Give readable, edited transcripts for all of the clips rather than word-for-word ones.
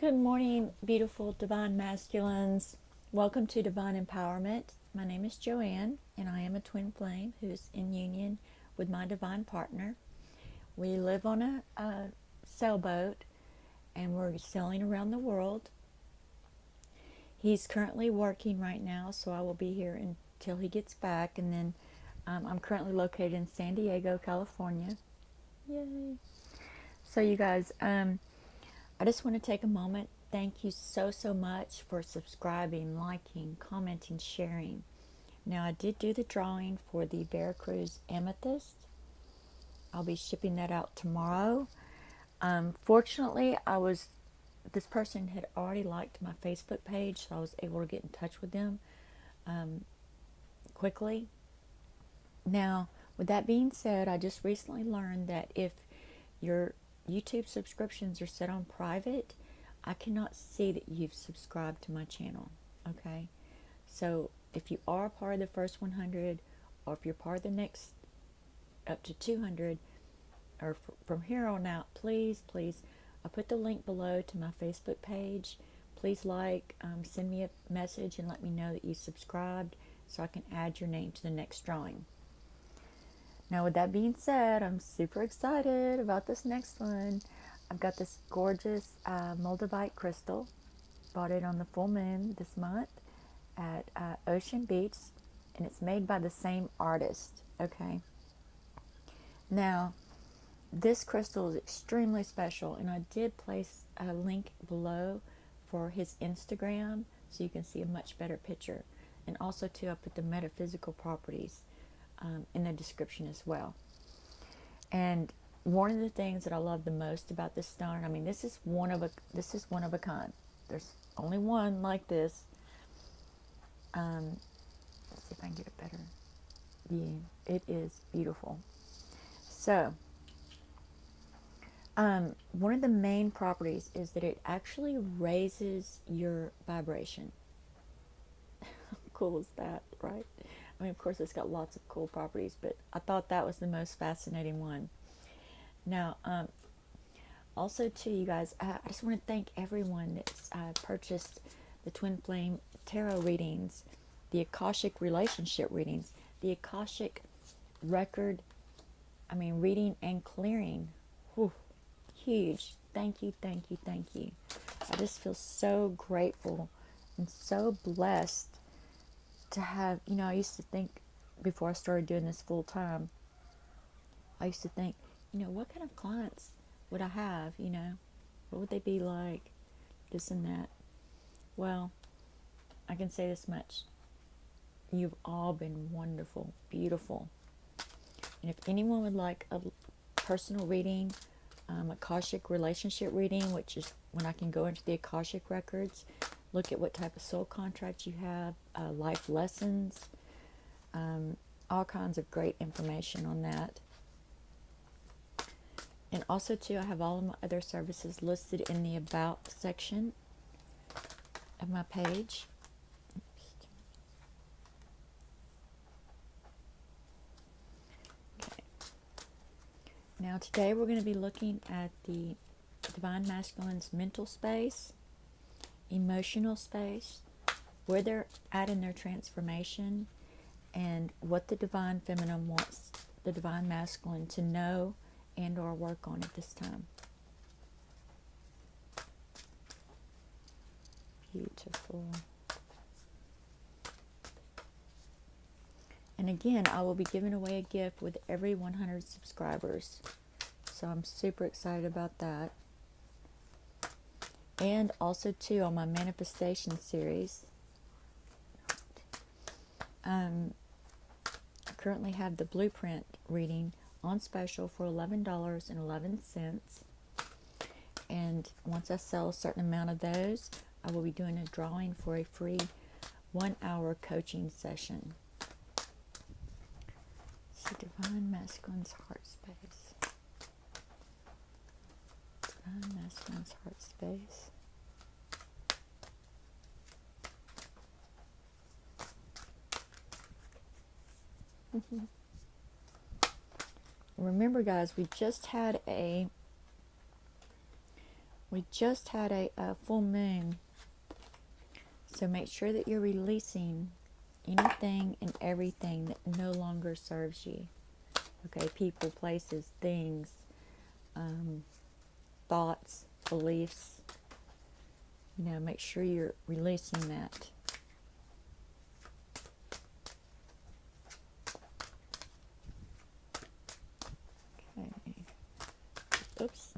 Good morning, beautiful divine masculines. Welcome to Divine Empowerment. My name is Joanne, and I am a twin flame who is in union with my divine partner. We live on a sailboat, and we're sailing around the world. He's currently working right now, so I will be here until he gets back, and then I'm currently located in San Diego, California. Yay! So, you guys, I just want to take a moment. Thank you so much for subscribing, liking, commenting, sharing. Now, I did do the drawing for the Veracruz Amethyst. I'll be shipping that out tomorrow. Fortunately, this person had already liked my Facebook page, so I was able to get in touch with them quickly. Now, with that being said, I just recently learned that if your YouTube subscriptions are set on private, I cannot see that you've subscribed to my channel. Okay, so if you are part of the first 100, or if you're part of the next up to 200, or from here on out, please, I put the link below to my Facebook page. Please send me a message and let me know that you subscribed so I can add your name to the next drawing. Now, with that being said, I'm super excited about this next one. I've got this gorgeous moldavite crystal. Bought it on the full moon this month at Ocean Beach, and it's made by the same artist. Okay. Now, this crystal is extremely special, and I did place a link below for his Instagram so you can see a much better picture. And also, too, I put the metaphysical properties in the description as well. And one of the things that I love the most about this stone, I mean, this is one of a kind. There's only one like this. Let's see if I can get a better view. It is beautiful. So, one of the main properties is that it actually raises your vibration. How cool is that, right? I mean, of course, it's got lots of cool properties, but I thought that was the most fascinating one. Now, also, too, you guys, I just want to thank everyone that's purchased the Twin Flame Tarot readings, the Akashic relationship readings, the Akashic reading and clearing. Whew, huge. Thank you. I just feel so grateful and so blessed to have, I used to think before I started doing this full time, I used to think, what kind of clients would I have, what would they be like, this and that. Well, I can say this much. You've all been wonderful, beautiful. And if anyone would like a personal reading, Akashic relationship reading, which is when I can go into the Akashic records, look at what type of soul contract you have, life lessons, all kinds of great information on that. And also, too, I have all of my other services listed in the About section of my page. Okay. Now, today we're going to be looking at the Divine Masculine's mental space, emotional space, where they're at in their transformation, and what the Divine Feminine wants the Divine Masculine to know and or work on at this time. Beautiful. And again, I will be giving away a gift with every 100 subscribers. So I'm super excited about that. And also, too, on my manifestation series, I currently have the blueprint reading on special for $11.11. And once I sell a certain amount of those, I will be doing a drawing for a free 1-hour coaching session. So, Divine Masculine's heart space. Divine Masculine's heart space. Remember, guys, we just had a We just had a full moon, so make sure that you're releasing anything and everything that no longer serves you. Okay, people, places, things, thoughts, beliefs. Make sure you're releasing that. Okay. Oops.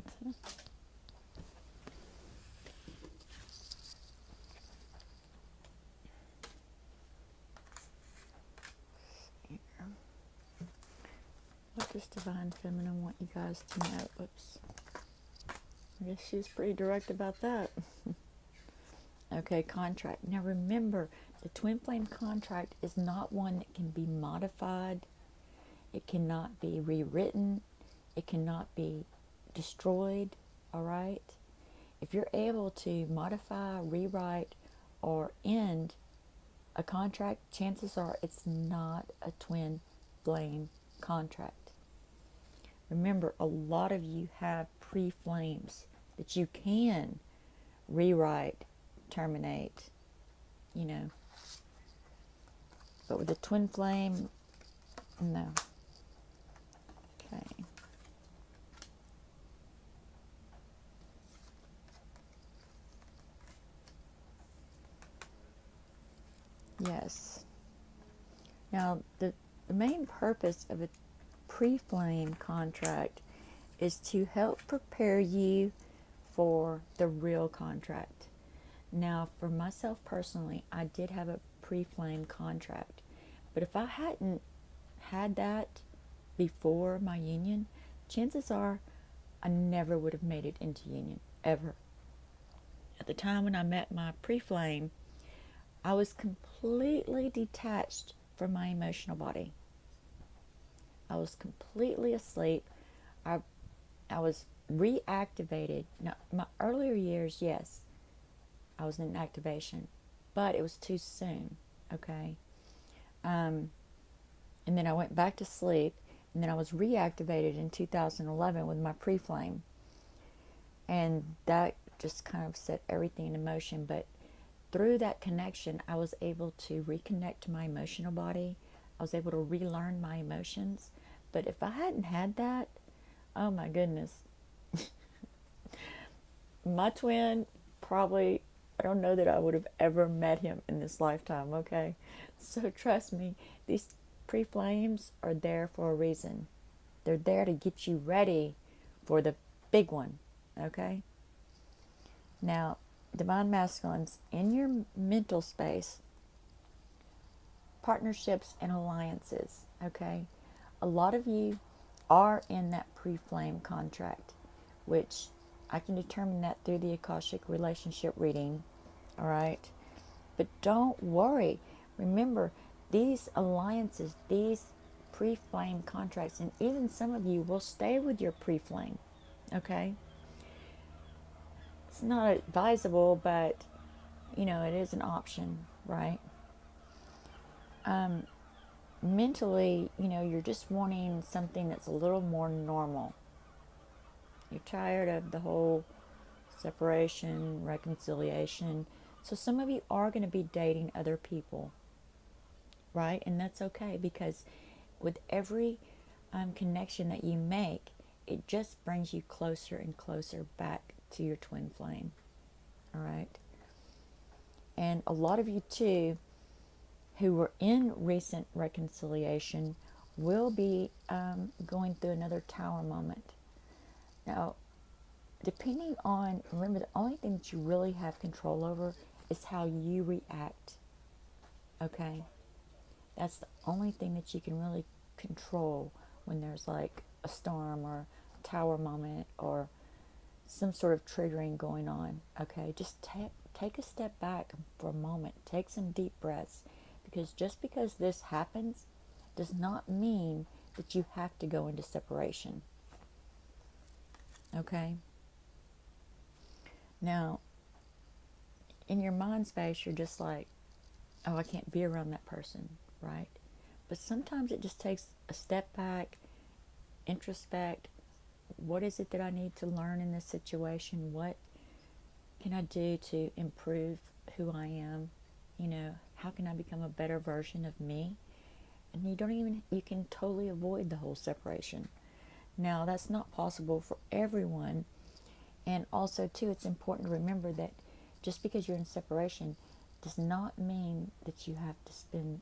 What does Divine Feminine want you guys to know? Oops. I guess she's pretty direct about that. Okay, contract. Now remember, the twin flame contract is not one that can be modified. It cannot be rewritten. It cannot be destroyed. All right? If you're able to modify, rewrite, or end a contract, chances are it's not a twin flame contract. Remember, a lot of you have pre-flames that you can rewrite, terminate, But with a twin flame, no. Okay. Yes. Now, the main purpose of a pre-flame contract is to help prepare you for the real contract. Now, for myself personally, I did have a pre-flame contract. But if I hadn't had that before my union, chances are I never would have made it into union, ever. At the time when I met my pre-flame, I was completely detached from my emotional body. I was completely asleep. I was reactivated. Now, my earlier years, yes, I was in activation, but it was too soon, okay? And then I went back to sleep, and then I was reactivated in 2011 with my pre-flame. And that just kind of set everything in motion. But through that connection, I was able to reconnect to my emotional body. I was able to relearn my emotions. But if I hadn't had that, oh my goodness. My twin, probably, I don't know that I would have ever met him in this lifetime, okay? So trust me, these pre-flames are there for a reason. They're there to get you ready for the big one, okay? Now, Divine Masculines, in your mental space, partnerships and alliances, okay? A lot of you are in that pre-flame contract, which I can determine that through the Akashic relationship reading, all right? But don't worry. Remember, these alliances, these pre-flame contracts, and even some of you will stay with your pre-flame, okay? It's not advisable, but, it is an option, right? Mentally, you're just wanting something that's a little more normal. You're tired of the whole separation, reconciliation. So some of you are going to be dating other people, right? And that's okay, because with every connection that you make, it just brings you closer and closer back to your twin flame, all right? And a lot of you too, who were in recent reconciliation, will be going through another tower moment. Now, depending on, remember, the only thing that you really have control over is how you react, okay? That's the only thing that you can really control when there's like a storm or a tower moment or some sort of triggering going on, okay? Just take a step back for a moment. Take some deep breaths, because just because this happens does not mean that you have to go into separation, okay? Now, in your mind space, you're just like, oh, I can't be around that person, right? But sometimes it just takes a step back, introspect. What is it that I need to learn in this situation? What can I do to improve who I am? You know, how can I become a better version of me? And you can totally avoid the whole separation. Now, that's not possible for everyone. And also, too, it's important to remember that just because you're in separation does not mean that you have to spend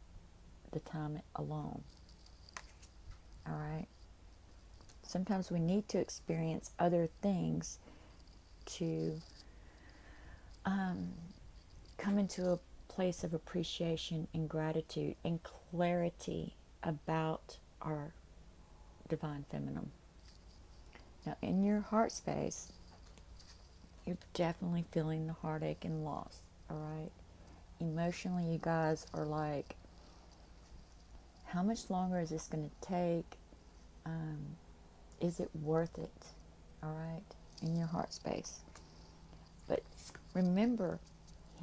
the time alone. All right? Sometimes we need to experience other things to come into a place of appreciation and gratitude and clarity about our divine feminine. Now, in your heart space, you're definitely feeling the heartache and loss, all right? Emotionally, you guys are like, how much longer is this going to take? Is it worth it, all right, in your heart space? But remember,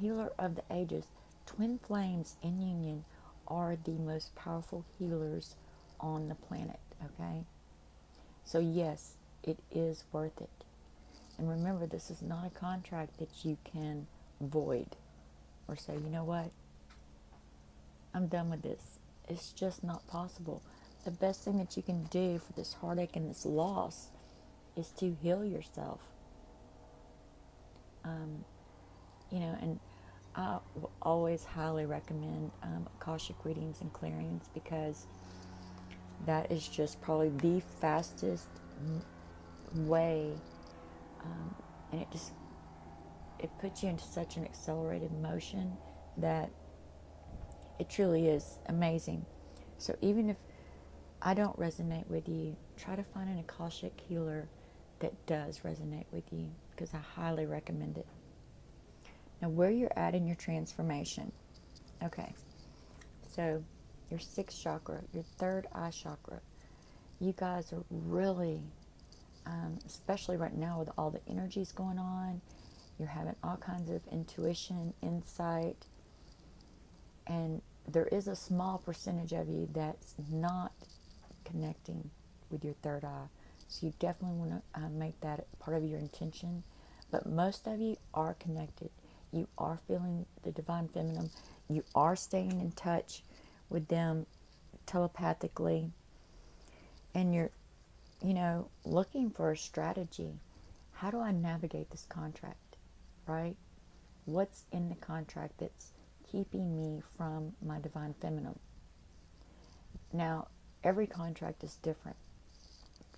healer of the ages, twin flames in union are the most powerful healers on the planet, okay? So yes, it is worth it. And remember, this is not a contract that you can void or say, you know what, I'm done with this. It's just not possible. The best thing that you can do for this heartache and this loss is to heal yourself. You know, and I will always highly recommend Akashic readings and clearings, because that is just probably the fastest way, and it puts you into such an accelerated motion that it truly is amazing. So even if I don't resonate with you, try to find an Akashic healer that does resonate with you, because I highly recommend it. Now, where you're at in your transformation. Okay, so your sixth chakra, your third eye chakra. You guys are really, especially right now with all the energies going on, you're having all kinds of intuition, insight, and there is a small percentage of you that's not connecting with your third eye. So you definitely want to make that part of your intention. But most of you are connected. You are feeling the divine feminine. You are staying in touch with them telepathically. And you're, looking for a strategy. How do I navigate this contract, right? What's in the contract that's keeping me from my divine feminine? Now, every contract is different.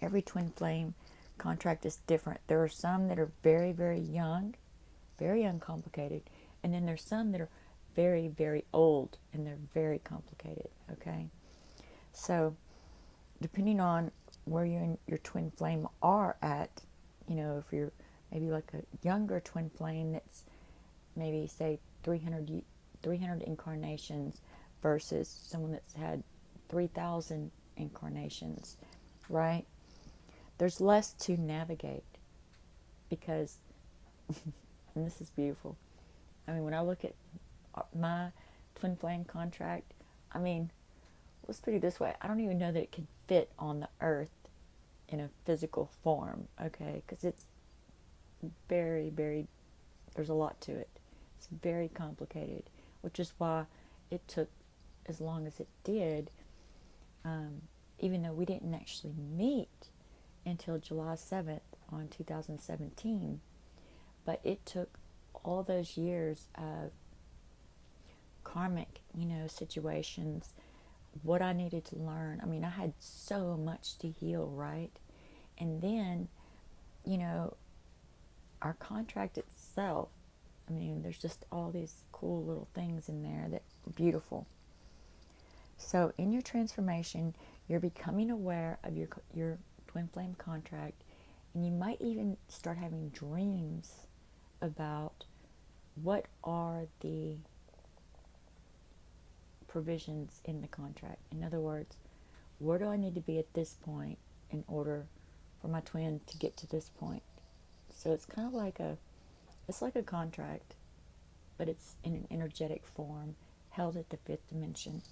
Every twin flame contract is different. There are some that are very, very young, very uncomplicated, and then there's some that are very, very old and they're very complicated, okay? So, depending on where you and your twin flame are at, if you're maybe like a younger twin flame that's maybe, say, 300 incarnations versus someone that's had 3,000 incarnations, right? There's less to navigate because, and this is beautiful, when I look at my twin flame contract, let's put it this way, I don't even know that it could fit on the earth in a physical form, okay? Because it's very, very, there's a lot to it. It's very complicated, which is why it took as long as it did, even though we didn't actually meet until July 7th on 2017. But it took all those years of karmic, situations, what I needed to learn. I had so much to heal, right? And then, our contract itself, there's just all these cool little things in there that are beautiful. So in your transformation, you're becoming aware of your twin flame contract, and you might even start having dreams about what are the provisions in the contract. In other words, where do I need to be at this point in order for my twin to get to this point? So it's kind of like it's like a contract, but it's in an energetic form, held at the fifth dimension.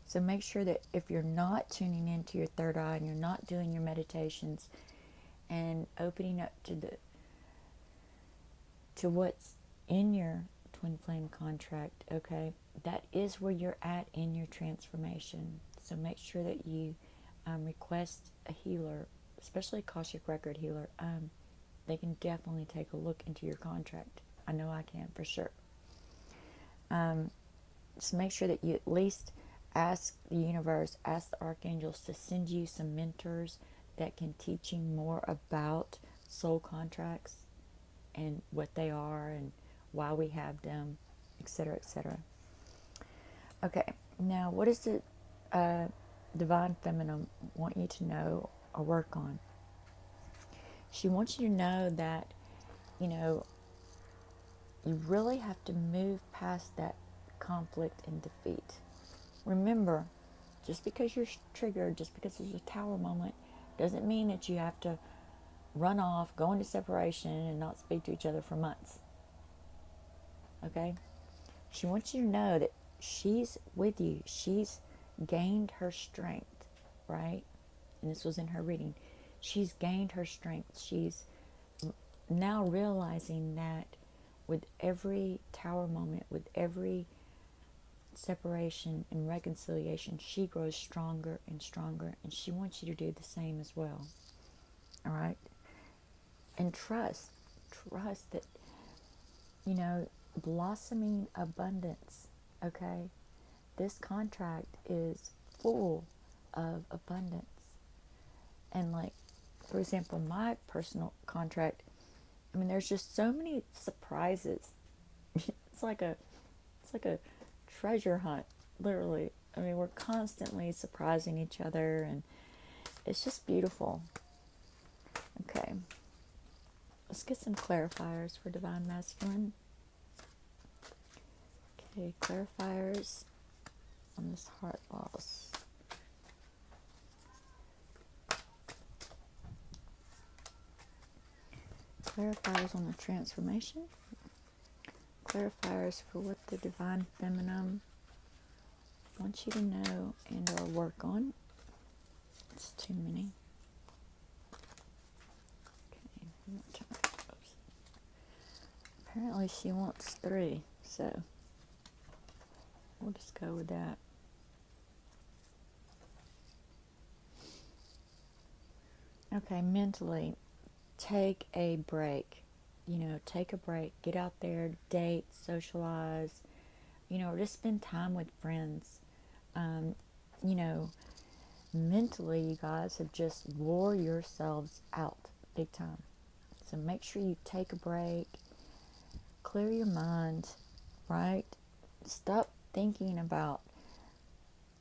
So make sure that if you're not tuning into your third eye and you're not doing your meditations and opening up to to what's in your twin flame contract, okay, that is where you're at in your transformation. So make sure that you request a healer, especially a Akashic record healer. They can definitely take a look into your contract. I know I can for sure. Just make sure that you at least ask the universe, ask the archangels to send you some mentors that can teach you more about soul contracts and what they are and why we have them, etc., etc. Okay, now what does the divine feminine want you to know or work on? She wants you to know that, you really have to move past that conflict and defeat. Remember, just because you're triggered, just because there's a tower moment, doesn't mean that you have to run off, go into separation, and not speak to each other for months. Okay? She wants you to know that she's with you. She's gained her strength, right? And this was in her reading. She's gained her strength. She's now realizing that with every tower moment, with every separation and reconciliation, she grows stronger and stronger, and she wants you to do the same as well. All right? And trust that, blossoming abundance, okay? This contract is full of abundance. And like, for example, my personal contract, there's just so many surprises. It's like a treasure hunt, literally. We're constantly surprising each other, and it's just beautiful. Okay, let's get some clarifiers for divine masculine. Okay, clarifiers on this heart loss. Clarifiers on the transformation. Clarifiers for what the divine feminine wants you to know and or work on. It's too many. Okay, one more time. Oops. Apparently she wants 3, so we'll just go with that. Okay, mentally, take a break. Take a break. Get out there, date, socialize, or just spend time with friends. Mentally, you guys have just wore yourselves out big time. So make sure you take a break, clear your mind, right? Stop thinking about,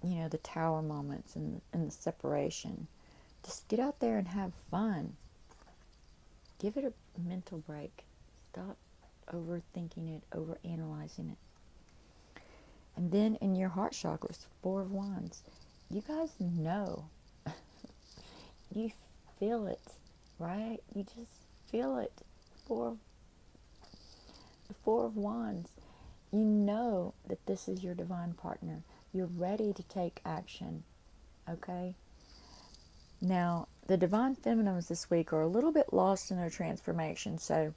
the tower moments and the separation. Just get out there and have fun. Give it a mental break. Stop overthinking it, overanalyzing it. And then in your heart chakras, 4 of Wands, you guys know. You feel it, right? You just feel it. The 4 of Wands. You know that this is your divine partner. You're ready to take action, okay? Now, the divine feminines this week are a little bit lost in their transformation, so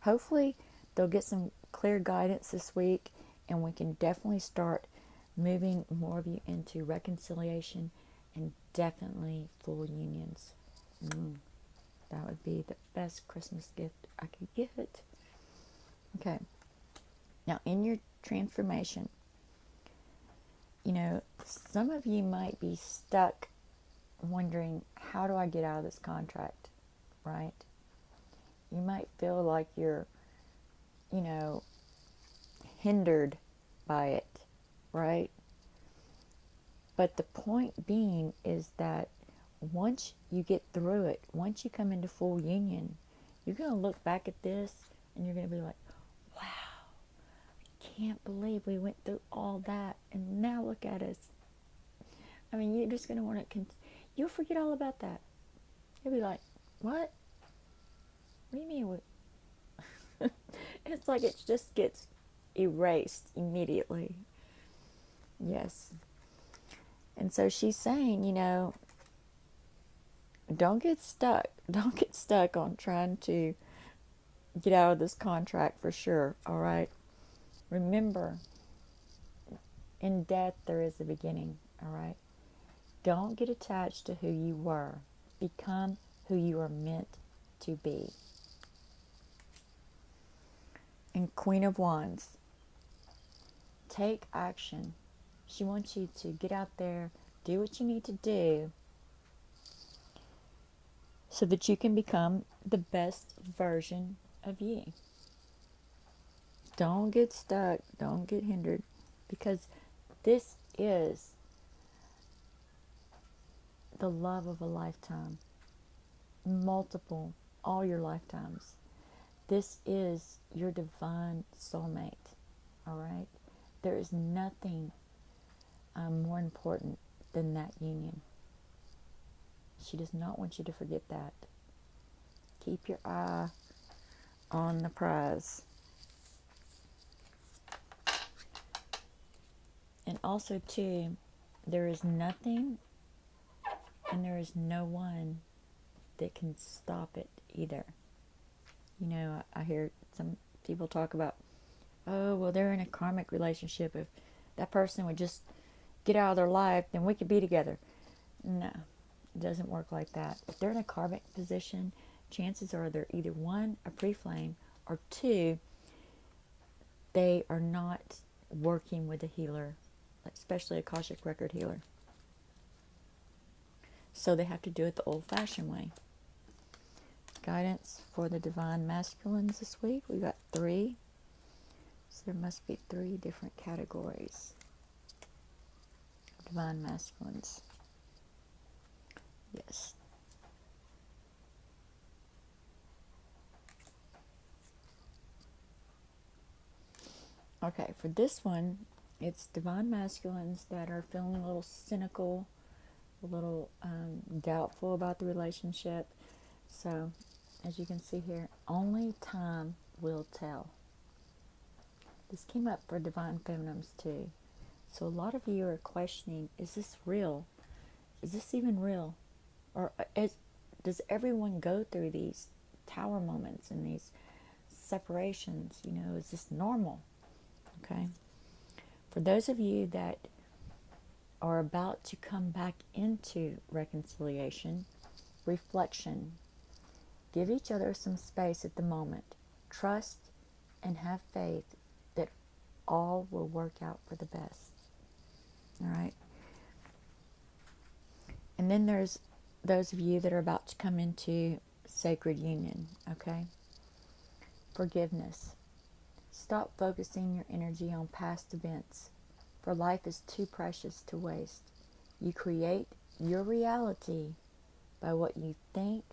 hopefully they'll get some clear guidance this week, and we can definitely start moving more of you into reconciliation and definitely full unions. That would be the best Christmas gift I could give it. Okay. Now, in your transformation, some of you might be stuck wondering, how do I get out of this contract, right? You might feel like you're, hindered by it, right? But the point being is that once you get through it, once you come into full union, you're going to look back at this and you're going to be like, wow, I can't believe we went through all that, and now look at us. You're just going to want to you'll forget all about that. You'll be like, what? What do you mean? It's like it just gets erased immediately. Yes. And so she's saying, don't get stuck. Don't get stuck on trying to, get out of this contract for sure, all right? Remember, in death there is a beginning, all right? Don't get attached to who you were. Become who you are meant to be. And Queen of Wands, take action. She wants you to get out there, do what you need to do so that you can become the best version of you. Don't get stuck, don't get hindered, because this is the love of a lifetime, multiple, all your lifetimes. This is your divine soulmate, all right? There is nothing more important than that union. She does not want you to forget that. Keep your eye on the prize. And also, too, there is nothing and there is no one that can stop it either. You know, I hear some people talk about, oh, well, they're in a karmic relationship. If that person would just get out of their life, then we could be together. No, it doesn't work like that. If they're in a karmic position, chances are they're either one, a pre-flame, or two, they are not working with a healer, especially a Akashic record healer. So they have to do it the old-fashioned way. Guidance for the divine masculines this week. We got 3. So there must be 3 different categories of divine masculines. Yes. Okay, for this one, it's divine masculines that are feeling a little cynical, a little doubtful about the relationship. So, as you can see here, only time will tell. This came up for divine feminines too. So a lot of you are questioning, is this real? Is this even real? Or does everyone go through these tower moments and these separations? You know, is this normal? Okay. For those of you that are about to come back into reconciliation, reflection, give each other some space at the moment. Trust and have faith that all will work out for the best. All right. And then there's those of you that are about to come into sacred union. Okay. Forgiveness. Stop focusing your energy on past events, for life is too precious to waste. You create your reality by what you think,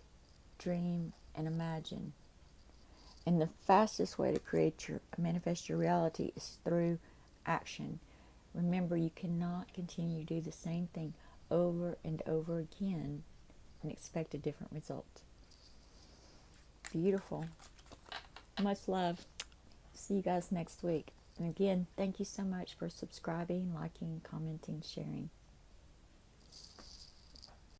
dream, and imagine. And the fastest way to manifest your reality is through action. Remember, you cannot continue to do the same thing over and over again and expect a different result. Beautiful. Much love. See you guys next week. And again, thank you so much for subscribing, liking, commenting, sharing.